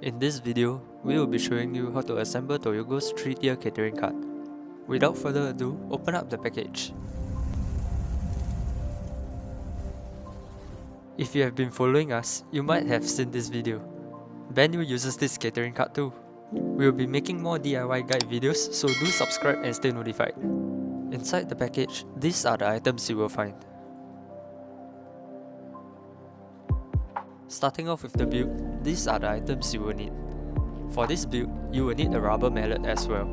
In this video, we will be showing you how to assemble Toyogo's 3-tier catering cart. Without further ado, open up the package. If you have been following us, you might have seen this video. Bennu uses this catering cart too. We will be making more DIY guide videos, so do subscribe and stay notified. Inside the package, these are the items you will find. Starting off with the build, these are the items you will need. For this build, you will need a rubber mallet as well.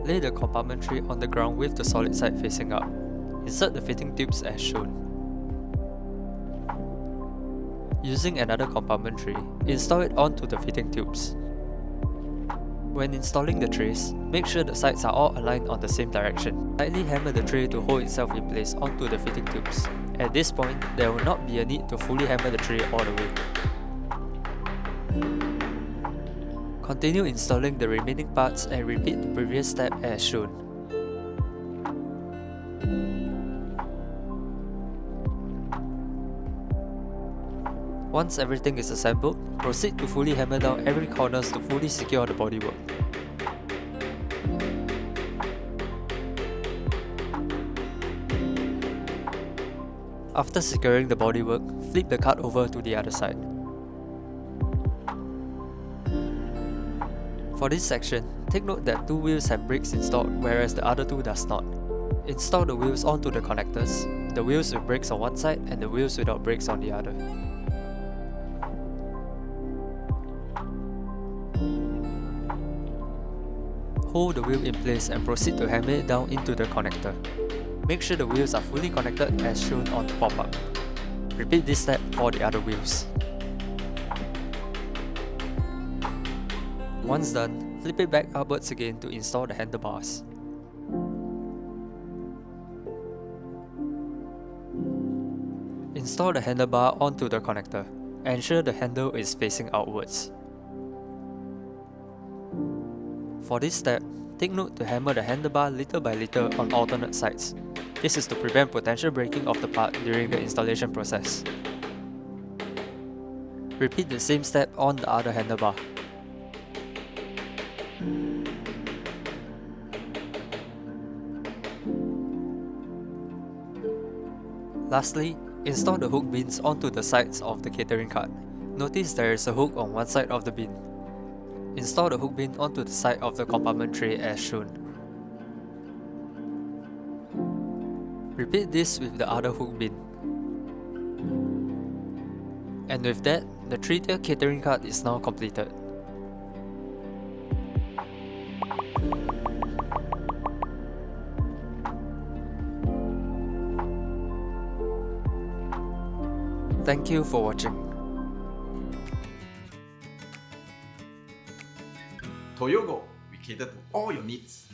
Lay the compartment tray on the ground with the solid side facing up. Insert the fitting tubes as shown. Using another compartment tray, install it onto the fitting tubes. When installing the trays, make sure the sides are all aligned on the same direction. Lightly hammer the tray to hold itself in place onto the fitting tubes. At this point, there will not be a need to fully hammer the tray all the way. Continue installing the remaining parts and repeat the previous step as shown. Once everything is assembled, proceed to fully hammer down every corners to fully secure the bodywork. After securing the bodywork, flip the cart over to the other side. For this section, take note that two wheels have brakes installed whereas the other two does not. Install the wheels onto the connectors, the wheels with brakes on one side and the wheels without brakes on the other. Hold the wheel in place and proceed to hammer it down into the connector. Make sure the wheels are fully connected as shown on the pop-up. Repeat this step for the other wheels. Once done, flip it back upwards again to install the handlebars. Install the handlebar onto the connector. Ensure the handle is facing outwards. For this step, take note to hammer the handlebar little by little on alternate sides. This is to prevent potential breaking of the part during the installation process. Repeat the same step on the other handlebar. Lastly, install the hook bins onto the sides of the catering cart. Notice there is a hook on one side of the bin. Install the hook bin onto the side of the compartment tray as shown. Repeat this with the other hook bin. And with that, the 3-tier catering cart is now completed. Thank you for watching. Toyogo, we cater to all your needs.